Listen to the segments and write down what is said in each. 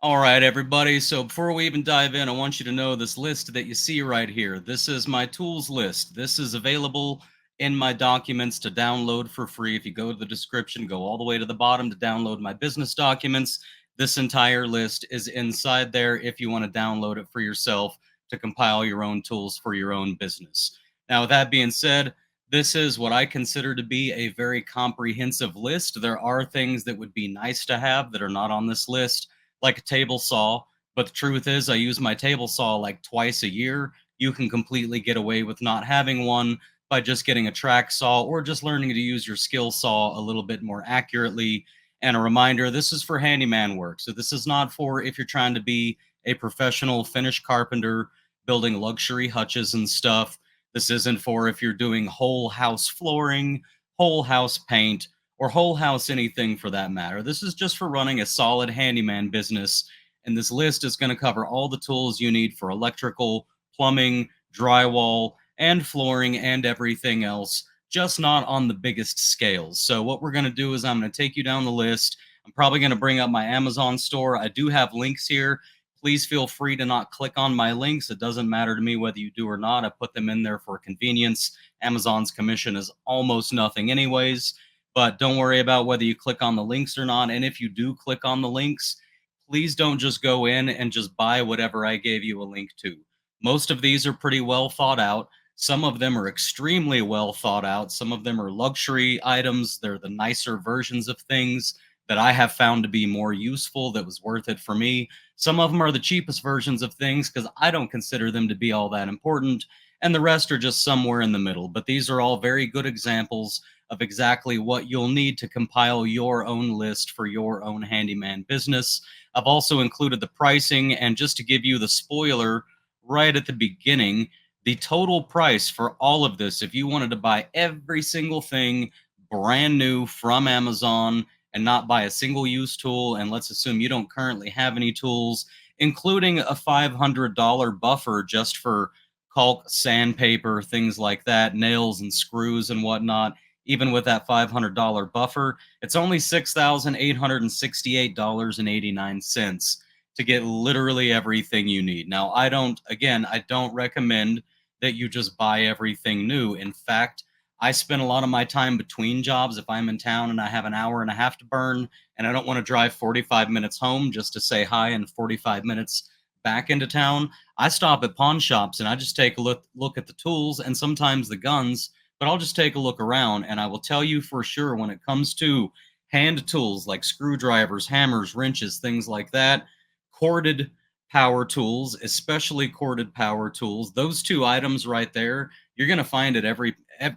All right, everybody. So before we even dive in, I want you to know this list that you see right here. This is my tools list. This is available in my documents to download for free. If you go to the description, go all the way to the bottom to download my business documents. This entire list is inside there if you want to download it for yourself to compile your own tools for your own business. Now, with that being said, this is what I consider to be a very comprehensive list. There are things that would be nice to have that are not on this list, like a table saw. But the truth is, I use my table saw like twice a year. You can completely get away with not having one by just getting a track saw or just learning to use your skill saw a little bit more accurately. And a reminder, this is for handyman work. So this is not for if you're trying to be a professional finish carpenter building luxury hutches and stuff. This isn't for if you're doing whole house flooring, whole house paint, or whole house anything for that matter. This is just for running a solid handyman business. And this list is going to cover all the tools you need for electrical, plumbing, drywall, and flooring, and everything else, just not on the biggest scales. So, what we're going to do is I'm going to take you down the list. I'm probably going to bring up my Amazon store. I do have links here. Please feel free to not click on my links. It doesn't matter to me whether you do or not. I put them in there for convenience. Amazon's commission is almost nothing, anyways. But don't worry about whether you click on the links or not. And if you do click on the links, please don't just go in and just buy whatever I gave you a link to. Most of these are pretty well thought out. Some of them are extremely well thought out. Some of them are luxury items. They're the nicer versions of things that I have found to be more useful, that was worth it for me. Some of them are the cheapest versions of things because I don't consider them to be all that important. And the rest are just somewhere in the middle. But these are all very good examples of exactly what you'll need to compile your own list for your own handyman business. I've also included the pricing, and just to give you the spoiler right at the beginning, the total price for all of this, if you wanted to buy every single thing brand new from Amazon and not buy a single use tool, and let's assume you don't currently have any tools, including a $500 buffer just for caulk, sandpaper, things like that, nails and screws and whatnot, even with that $500 buffer, it's only $6,868.89 to get literally everything you need. Now, I don't recommend that you just buy everything new. In fact, I spend a lot of my time between jobs. If I'm in town and I have an hour and a half to burn and I don't want to drive 45 minutes home just to say hi and 45 minutes back into town, I stop at pawn shops and I just take a look at the tools and sometimes the guns, but I'll just take a look around. And I will tell you for sure, when it comes to hand tools like screwdrivers, hammers, wrenches, things like that, corded power tools, especially corded power tools, those two items right there, you're going to find at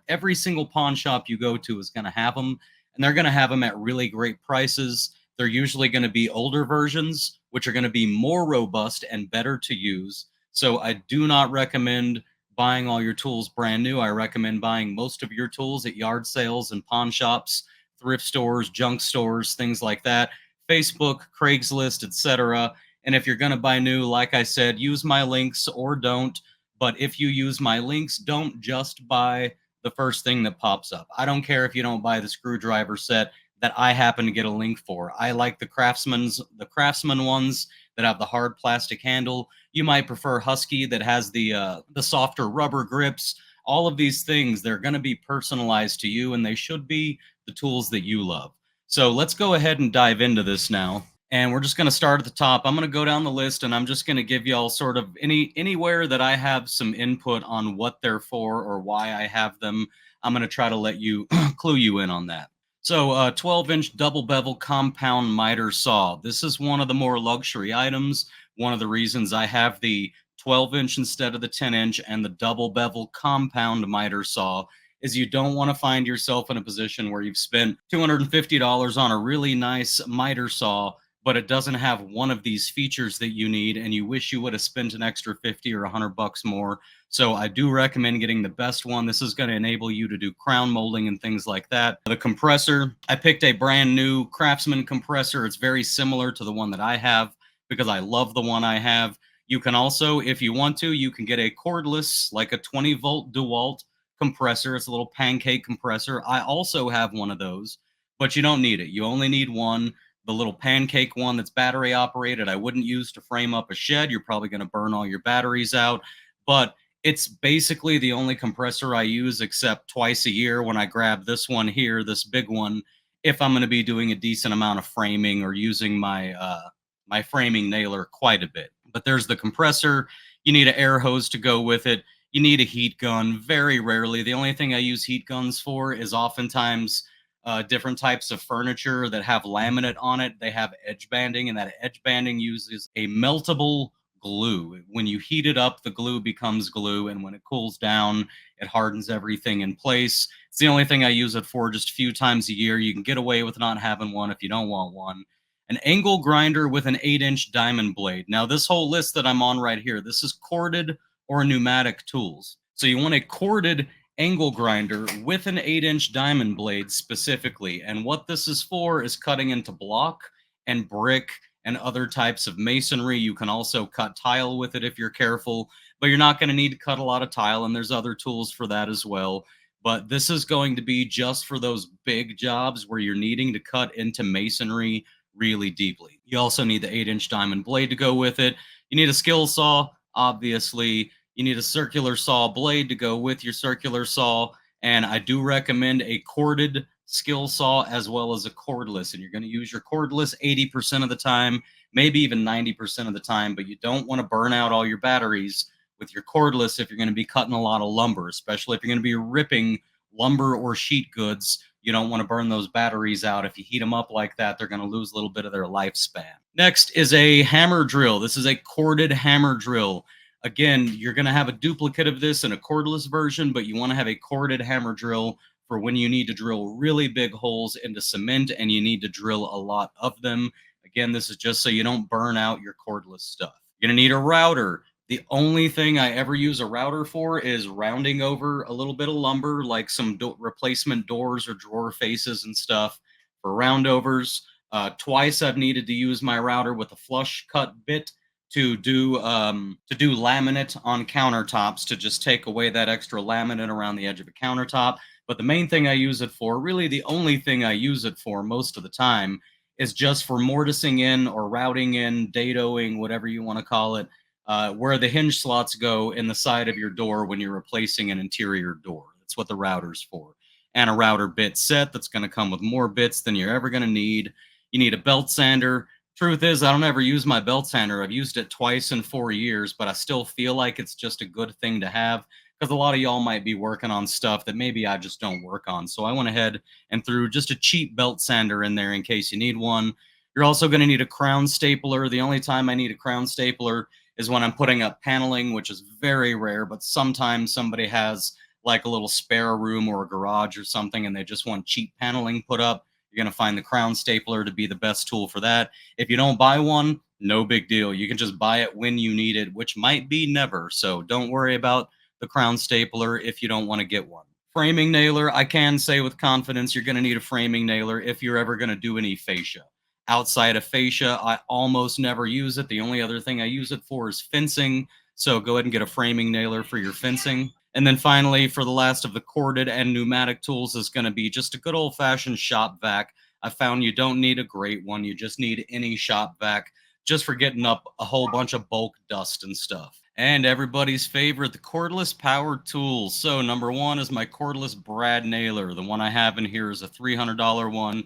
every single pawn shop you go to is going to have them, and they're going to have them at really great prices. They're usually going to be older versions, which are going to be more robust and better to use. So I do not recommend buying all your tools brand new. I recommend buying most of your tools at yard sales and pawn shops, thrift stores, junk stores, things like that, Facebook, Craigslist, etc. And if you're going to buy new, like I said, use my links or don't. But if you use my links, don't just buy the first thing that pops up. I don't care if you don't buy the screwdriver set that I happen to get a link for. I like the craftsman ones that have the hard plastic handle. You might prefer Husky that has the softer rubber grips. All of these things, they're going to be personalized to you, and they should be the tools that you love. So let's go ahead and dive into this now. And we're just going to start at the top. I'm going to go down the list and I'm just going to give y'all sort of anywhere that I have some input on what they're for or why I have them. I'm going to try to let you clue you in on that. So 12-inch double bevel compound miter saw. This is one of the more luxury items. One of the reasons I have the 12-inch instead of the 10-inch and the double bevel compound miter saw is you don't want to find yourself in a position where you've spent $250 on a really nice miter saw, but it doesn't have one of these features that you need, and you wish you would have spent an extra 50 or 100 bucks more. So I do recommend getting the best one. This is going to enable you to do crown molding and things like that. The compressor, I picked a brand new Craftsman compressor. It's very similar to the one that I have because I love the one I have. You can also, if you want to, you can get a cordless, like a 20-volt DeWalt compressor. It's a little pancake compressor. I also have one of those, but you don't need it. You only need one. The little pancake one that's battery operated, I wouldn't use to frame up a shed. You're probably going to burn all your batteries out. But it's basically the only compressor I use, except twice a year when I grab this one here, this big one, if I'm going to be doing a decent amount of framing or using my framing nailer quite a bit. But there's the compressor. You need an air hose to go with it. You need a heat gun. Very rarely. The only thing I use heat guns for is oftentimes different types of furniture that have laminate on it. They have edge banding, and that edge banding uses a meltable glue. When you heat it up, the glue becomes glue, and when it cools down, it hardens everything in place. It's the only thing I use it for, just a few times a year. You can get away with not having one if you don't want one. An angle grinder with an 8-inch diamond blade. Now, this whole list that I'm on right here, this is corded or pneumatic tools. So you want a corded angle grinder with an 8-inch diamond blade specifically. And what this is for is cutting into block and brick and other types of masonry. You can also cut tile with it if you're careful, but you're not going to need to cut a lot of tile, and there's other tools for that as well. But this is going to be just for those big jobs where you're needing to cut into masonry really deeply. You also need the 8-inch diamond blade to go with it. You need a skill saw, obviously. You need a circular saw blade to go with your circular saw. And I do recommend a corded skill saw as well as a cordless. And you're going to use your cordless 80% of the time, maybe even 90% of the time, but you don't want to burn out all your batteries with your cordless if you're going to be cutting a lot of lumber, especially if you're going to be ripping lumber or sheet goods. You don't want to burn those batteries out. If you heat them up like that, they're going to lose a little bit of their lifespan. Next is a hammer drill. This is a corded hammer drill. Again, you're going to have a duplicate of this in a cordless version, but you want to have a corded hammer drill for when you need to drill really big holes into cement and you need to drill a lot of them. Again, this is just so you don't burn out your cordless stuff. You're going to need a router. The only thing I ever use a router for is rounding over a little bit of lumber, like some replacement doors or drawer faces and stuff for roundovers. Twice I've needed to use my router with a flush cut bit to do laminate on countertops, to just take away that extra laminate around the edge of a countertop. But the main thing I use it for, really the only thing I use it for most of the time, is just for mortising in or routing in, dadoing, whatever you want to call it, where the hinge slots go in the side of your door when you're replacing an interior door. That's what the router's for. And a router bit set that's going to come with more bits than you're ever going to need. You need a belt sander. Truth is, I don't ever use my belt sander. I've used it twice in 4 years, but I still feel like it's just a good thing to have, because a lot of y'all might be working on stuff that maybe I just don't work on. So I went ahead and threw just a cheap belt sander in there in case you need one. You're also going to need a crown stapler. The only time I need a crown stapler is when I'm putting up paneling, which is very rare, but sometimes somebody has like a little spare room or a garage or something, and they just want cheap paneling put up. You're going to find the crown stapler to be the best tool for that. If you don't buy one, no big deal. You can just buy it when you need it, which might be never. So don't worry about the crown stapler if you don't want to get one. Framing nailer, I can say with confidence you're going to need a framing nailer if you're ever going to do any fascia. Outside of fascia, I almost never use it. The only other thing I use it for is fencing. So go ahead and get a framing nailer for your fencing. And then finally, for the last of the corded and pneumatic tools, is going to be just a good old-fashioned shop vac. I found you don't need a great one. You just need any shop vac, just for getting up a whole bunch of bulk dust and stuff. And everybody's favorite, the cordless power tools. So number one is my cordless brad nailer. The one I have in here is a $300 one.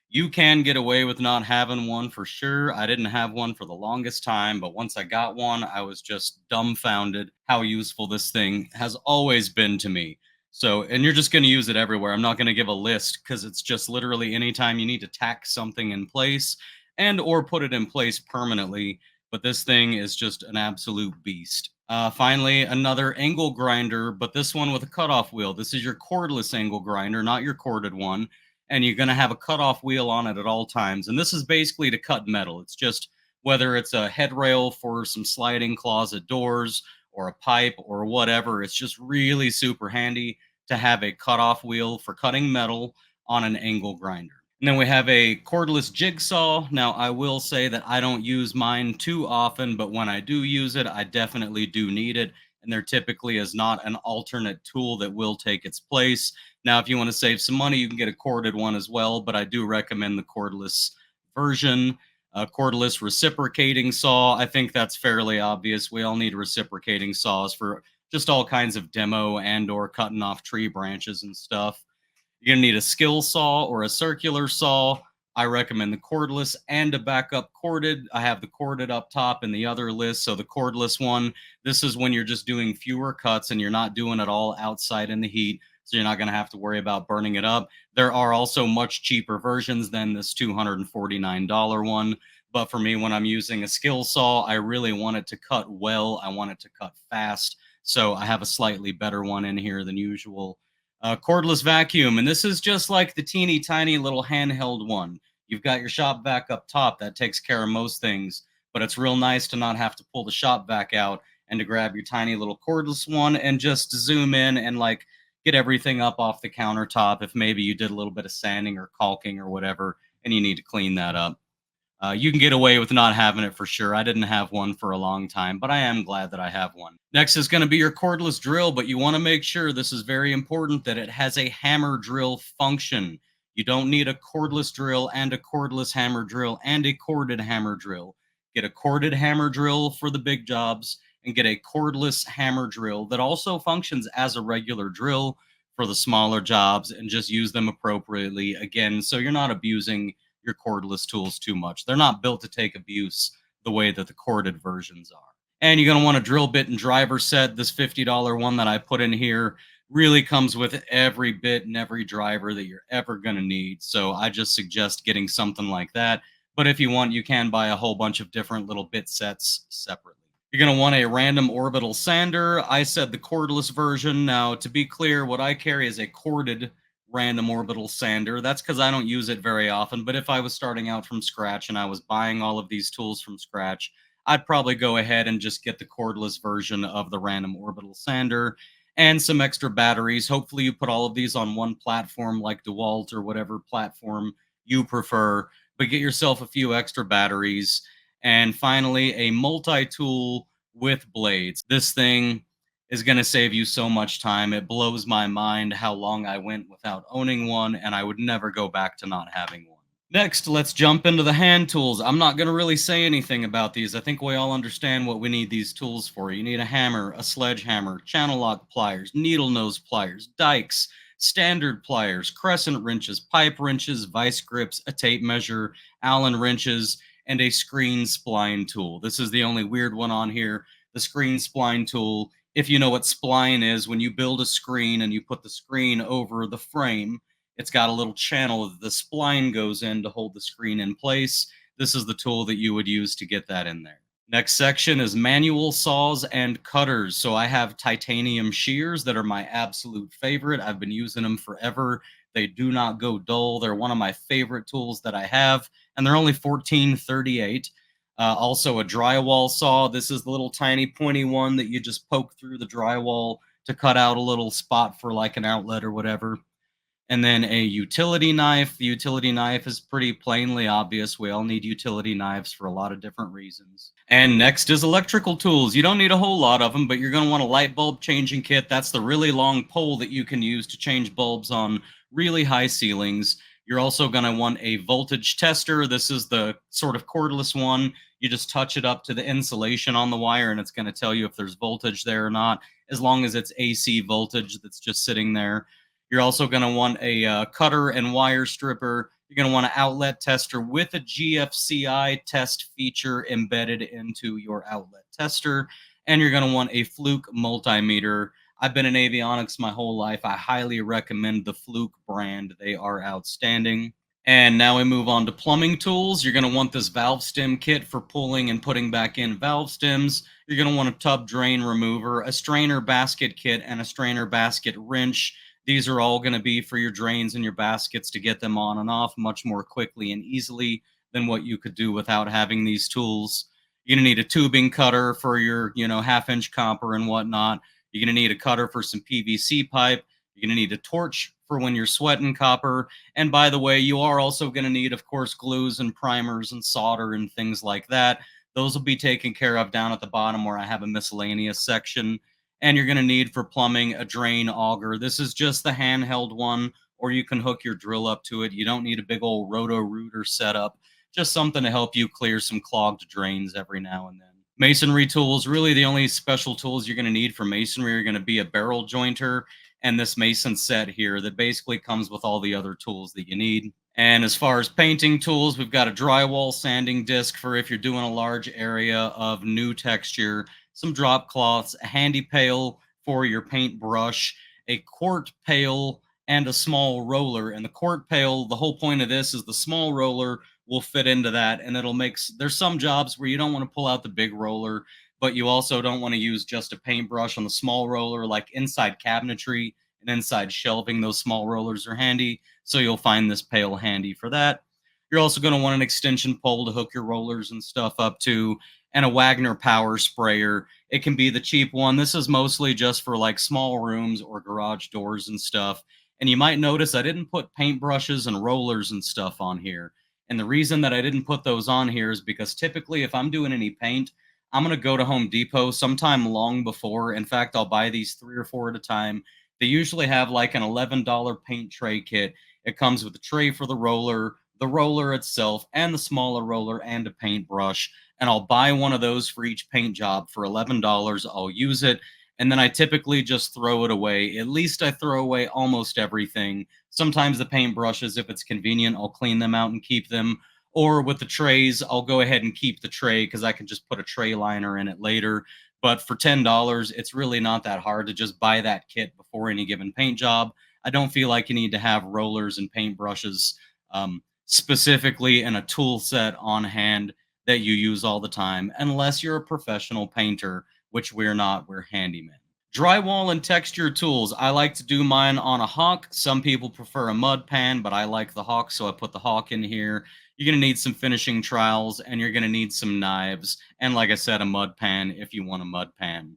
You can get away with not having one for sure. I didn't have one for the longest time, but once I got one, I was just dumbfounded how useful this thing has always been to me. So, and you're just going to use it everywhere. I'm not going to give a list, because it's just literally anytime you need to tack something in place and or put it in place permanently. But this thing is just an absolute beast. Finally, another angle grinder, but this one with a cutoff wheel. This is your cordless angle grinder, not your corded one. And you're going to have a cutoff wheel on it at all times. And this is basically to cut metal. It's just whether it's a headrail for some sliding closet doors or a pipe or whatever, it's just really super handy to have a cutoff wheel for cutting metal on an angle grinder. And then we have a cordless jigsaw. Now, I will say that I don't use mine too often, but when I do use it, I definitely do need it. And there typically is not an alternate tool that will take its place. Now, if you want to save some money, you can get a corded one as well, but I do recommend the cordless version. Cordless reciprocating saw. I think that's fairly obvious. We all need reciprocating saws for just all kinds of demo and or cutting off tree branches and stuff. You're going to need a skill saw or a circular saw. I recommend the cordless and a backup corded. I have the corded up top in the other list. So the cordless one, this is when you're just doing fewer cuts and you're not doing it all outside in the heat. So you're not going to have to worry about burning it up. There are also much cheaper versions than this $249 one. But for me, when I'm using a skill saw, I really want it to cut well. I want it to cut fast. So I have a slightly better one in here than usual. Cordless vacuum, and this is just like the teeny tiny little handheld one. You've got your shop vac up top that takes care of most things, but it's real nice to not have to pull the shop vac out and to grab your tiny little cordless one and just zoom in and like get everything up off the countertop if maybe you did a little bit of sanding or caulking or whatever and you need to clean that up. You can get away with not having it for sure. I didn't have one for a long time, but I am glad that I have one. Next is going to be your cordless drill, but you want to make sure, this is very important, that it has a hammer drill function. You don't need a cordless drill and a cordless hammer drill and a corded hammer drill. Get a corded hammer drill for the big jobs and get a cordless hammer drill that also functions as a regular drill for the smaller jobs, and just use them appropriately. Again, so you're not abusing your cordless tools too much. They're not built to take abuse the way that the corded versions are. And you're going to want a drill bit and driver set. This $50 one that I put in here really comes with every bit and every driver that you're ever going to need. So I just suggest getting something like that. But if you want, you can buy a whole bunch of different little bit sets separately. You're going to want a random orbital sander. I said the cordless version. Now, to be clear, what I carry is a corded random orbital sander. That's because I don't use it very often. But if I was starting out from scratch and I was buying all of these tools from scratch, I'd probably go ahead and just get the cordless version of the random orbital sander and some extra batteries. Hopefully you put all of these on one platform like DeWalt or whatever platform you prefer, but get yourself a few extra batteries. And finally, a multi-tool with blades. This thing is going to save you so much time. It blows my mind how long I went without owning one, and I would never go back to not having one. Next, let's jump into the hand tools. I'm not going to really say anything about these. I think we all understand what we need these tools for. You need a hammer, a sledgehammer, channel lock pliers, needle nose pliers, dikes, standard pliers, crescent wrenches, pipe wrenches, vice grips, a tape measure, Allen wrenches, and a screen spline tool. This is the only weird one on here, the screen spline tool. If you know what spline is, when you build a screen and you put the screen over the frame, it's got a little channel that the spline goes in to hold the screen in place. This is the tool that you would use to get that in there. Next section is manual saws and cutters. So I have titanium shears that are my absolute favorite. I've been using them forever. They do not go dull. They're one of my favorite tools that I have, and they're only $14.38. Also a drywall saw. This is the little tiny pointy one that you just poke through the drywall to cut out a little spot for like an outlet or whatever. And then a utility knife. The utility knife is pretty plainly obvious. We all need utility knives for a lot of different reasons. And next is electrical tools. You don't need a whole lot of them, but you're going to want a light bulb changing kit. That's the really long pole that you can use to change bulbs on really high ceilings. You're also going to want a voltage tester. This is the sort of cordless one. You just touch it up to the insulation on the wire, and it's going to tell you if there's voltage there or not, as long as it's AC voltage that's just sitting there. You're also going to want a cutter and wire stripper. You're going to want an outlet tester with a GFCI test feature embedded into your outlet tester. And you're going to want a Fluke multimeter. I've been in avionics my whole life. I highly recommend the Fluke brand. They are outstanding. And now we move on to plumbing tools. You're going to want this valve stem kit for pulling and putting back in valve stems. You're going to want a tub drain remover, a strainer basket kit, and a strainer basket wrench. These are all going to be for your drains and your baskets to get them on and off much more quickly and easily than what you could do without having these tools. You're going to need a tubing cutter for your, half-inch copper and whatnot. You're going to need a cutter for some PVC pipe. You're going to need a torch for when you're sweating copper. And by the way, you are also going to need, of course, glues and primers and solder and things like that. Those will be taken care of down at the bottom where I have a miscellaneous section. And you're going to need for plumbing a drain auger. This is just the handheld one, or you can hook your drill up to it. You don't need a big old roto-rooter setup. just something to help you clear some clogged drains every now and then. Masonry tools, really the only special tools you're going to need for masonry are going to be a barrel jointer and this mason set here that basically comes with all the other tools that you need. And as far as painting tools, we've got a drywall sanding disc for if you're doing a large area of new texture, some drop cloths, a handy pail for your paintbrush, a quart pail, and a small roller. And the quart pail, the whole point of this is the small roller will fit into that, and it'll make there's some jobs where you don't want to pull out the big roller, but you also don't want to use just a paintbrush on the small roller, like inside cabinetry and inside shelving. Those small rollers are handy, so you'll find this pail handy for that. You're also going to want an extension pole to hook your rollers and stuff up to, and a Wagner power sprayer. It can be the cheap one. This is mostly just for like small rooms or garage doors and stuff. And you might notice I didn't put paintbrushes and rollers and stuff on here. And the reason that I didn't put those on here is because typically if I'm doing any paint, I'm going to go to Home Depot sometime long before. In fact, I'll buy these 3 or 4 at a time. They usually have like an $11 paint tray kit. It comes with a tray for the roller itself, and the smaller roller and a paintbrush. And I'll buy one of those for each paint job for $11. I'll use it. And then I typically just throw it away. At least I throw away almost everything. Sometimes the paintbrushes, if it's convenient, I'll clean them out and keep them. Or with the trays, I'll go ahead and keep the tray because I can just put a tray liner in it later. But for $10, it's really not that hard to just buy that kit before any given paint job. I don't feel like you need to have rollers and paintbrushes specifically in a tool set on hand that you use all the time, unless you're a professional painter, which we're not, we're handymen. Drywall and texture tools. I like to do mine on a hawk. Some people prefer a mud pan, but I like the hawk, so I put the hawk in here. You're going to need some finishing trowels, and you're going to need some knives, and like I said, a mud pan if you want a mud pan.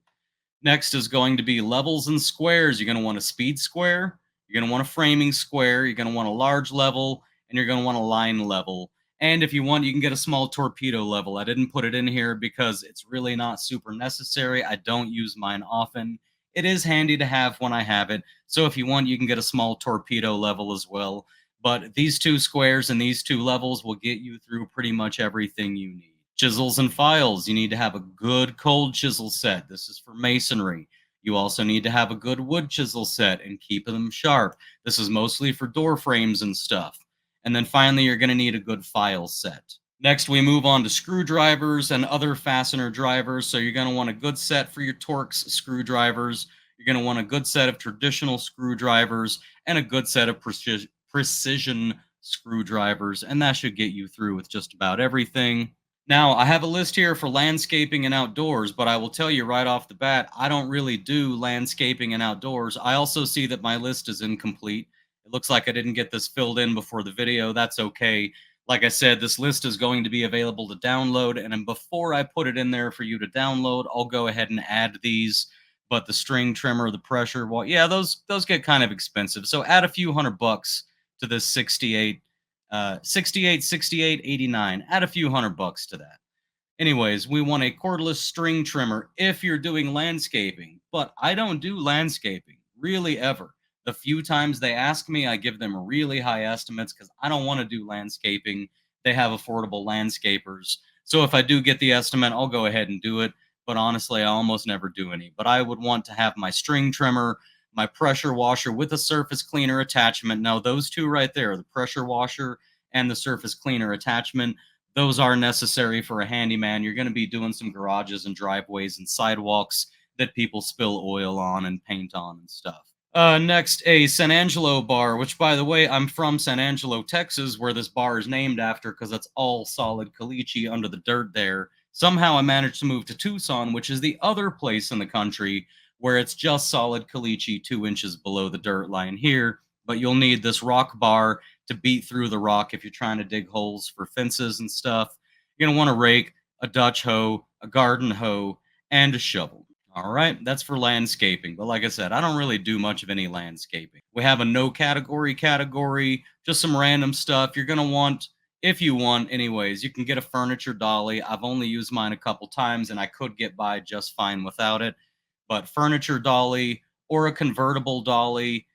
Next is going to be levels and squares. You're going to want a speed square, you're going to want a framing square, you're going to want a large level, and you're going to want a line level. And if you want, you can get a small torpedo level. I didn't put it in here because it's really not super necessary. I don't use mine often. It is handy to have when I have it. So if you want, you can get a small torpedo level as well. But these 2 squares and these 2 levels will get you through pretty much everything you need. Chisels and files. You need to have a good cold chisel set. This is for masonry. You also need to have a good wood chisel set and keep them sharp. This is mostly for door frames and stuff. And then finally, you're going to need a good file set. Next, we move on to screwdrivers and other fastener drivers. So you're going to want a good set for your Torx screwdrivers. You're going to want a good set of traditional screwdrivers and a good set of precision screwdrivers. And that should get you through with just about everything. Now, I have a list here for landscaping and outdoors, but I will tell you right off the bat, I don't really do landscaping and outdoors. I also see that my list is incomplete. It looks like I didn't get this filled in before the video. That's okay. Like I said, this list is going to be available to download, and before I put it in there for you to download, I'll go ahead and add these. But the string trimmer, the pressure, well, yeah, those get kind of expensive. So add a few $100 to this 68, 89. Add a few $100 to that. Anyways, we want a cordless string trimmer if you're doing landscaping, but I don't do landscaping really ever. The few times they ask me, I give them really high estimates because I don't want to do landscaping. They have affordable landscapers. So if I do get the estimate, I'll go ahead and do it. But honestly, I almost never do any. But I would want to have my string trimmer, my pressure washer with a surface cleaner attachment. Now, those 2 right there, the pressure washer and the surface cleaner attachment, those are necessary for a handyman. You're going to be doing some garages and driveways and sidewalks that people spill oil on and paint on and stuff. Next, a San Angelo bar, which, by the way, I'm from San Angelo, Texas, where this bar is named after because it's all solid caliche under the dirt there. Somehow I managed to move to Tucson, which is the other place in the country where it's just solid caliche 2 inches below the dirt line here. But you'll need this rock bar to beat through the rock if you're trying to dig holes for fences and stuff. You're going to want a rake, a Dutch hoe, a garden hoe, and a shovel. All right, that's for landscaping. But like I said, I don't really do much of any landscaping. We have a no category, just some random stuff. You're going to want, if you want, anyways, you can get a furniture dolly. I've only used mine a couple times, and I could get by just fine without it. But furniture dolly or a convertible dolly,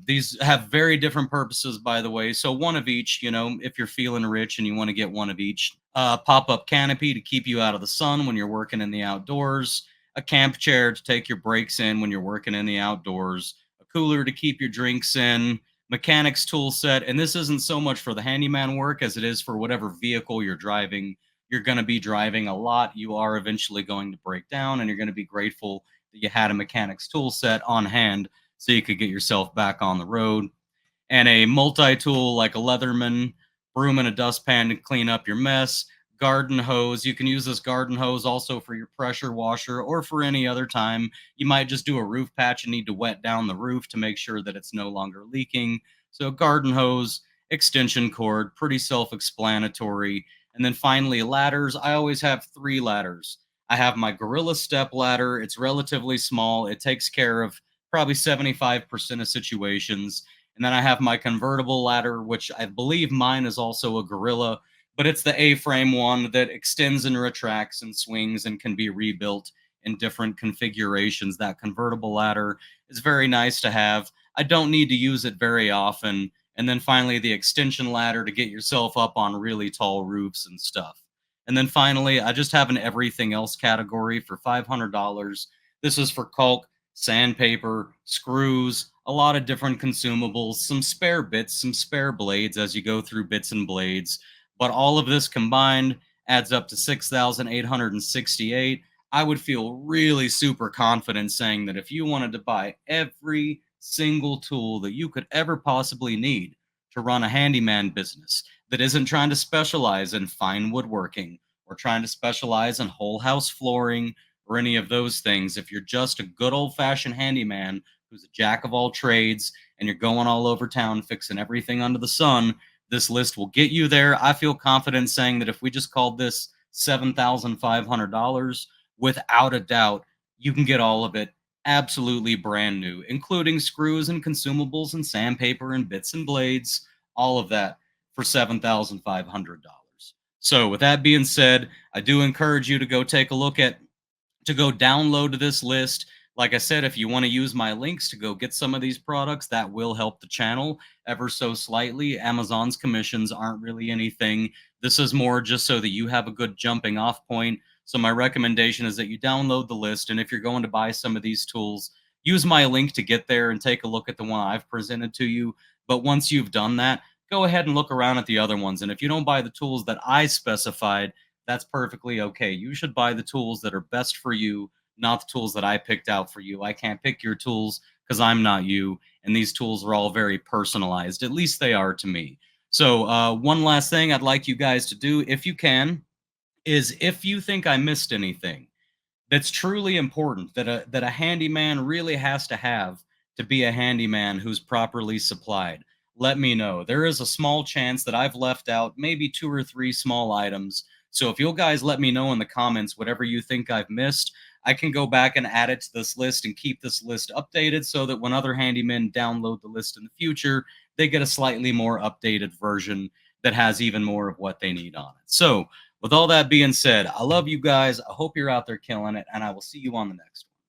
These have very different purposes, by the way. So one of each, if you're feeling rich and you want to get one of each. Pop-up canopy to keep you out of the sun when you're working in the outdoors. A camp chair to take your breaks in when you're working in the outdoors. A cooler to keep your drinks in. Mechanics tool set. And this isn't so much for the handyman work as it is for whatever vehicle you're driving. You're going to be driving a lot. You are eventually going to break down, and you're going to be grateful that you had a mechanics tool set on hand so you could get yourself back on the road. And a multi-tool like a Leatherman, broom and a dustpan to clean up your mess. Garden hose. You can use this garden hose also for your pressure washer or for any other time. You might just do a roof patch and need to wet down the roof to make sure that it's no longer leaking. So garden hose, extension cord, pretty self-explanatory. And then finally, ladders. I always have 3 ladders. I have my Gorilla Step ladder. It's relatively small. It takes care of probably 75% of situations. And then I have my convertible ladder, which I believe mine is also a Gorilla, but it's the A-frame one that extends and retracts and swings and can be rebuilt in different configurations. That convertible ladder is very nice to have. I don't need to use it very often. And then finally, the extension ladder to get yourself up on really tall roofs and stuff. And then finally, I just have an everything else category for $500. This is for caulk, sandpaper, screws, a lot of different consumables, some spare bits, some spare blades as you go through bits and blades. But all of this combined adds up to 6,868. I would feel really super confident saying that if you wanted to buy every single tool that you could ever possibly need to run a handyman business that isn't trying to specialize in fine woodworking or trying to specialize in whole house flooring or any of those things, if you're just a good old fashioned handyman who's a jack of all trades and you're going all over town fixing everything under the sun, this list will get you there. I feel confident saying that if we just called this $7,500, without a doubt, you can get all of it absolutely brand new, including screws and consumables and sandpaper and bits and blades, all of that for $7,500. So with that being said, I do encourage you to go take a look at to go download this list. Like I said, if you want to use my links to go get some of these products, that will help the channel ever so slightly. Amazon's commissions aren't really anything. This is more just so that you have a good jumping off point. So my recommendation is that you download the list. And if you're going to buy some of these tools, use my link to get there and take a look at the one I've presented to you. But once you've done that, go ahead and look around at the other ones. And if you don't buy the tools that I specified, that's perfectly okay. You should buy the tools that are best for you, not the tools that I picked out for you. I can't pick your tools because I'm not you. And these tools are all very personalized. At least they are to me. So one last thing I'd like you guys to do, if you can, is if you think I missed anything that's truly important that a handyman really has to have to be a handyman who's properly supplied, let me know. There is a small chance that I've left out maybe 2 or 3 small items. So if you guys let me know in the comments whatever you think I've missed, I can go back and add it to this list and keep this list updated so that when other handymen download the list in the future, they get a slightly more updated version that has even more of what they need on it. So with all that being said, I love you guys. I hope you're out there killing it, and I will see you on the next one.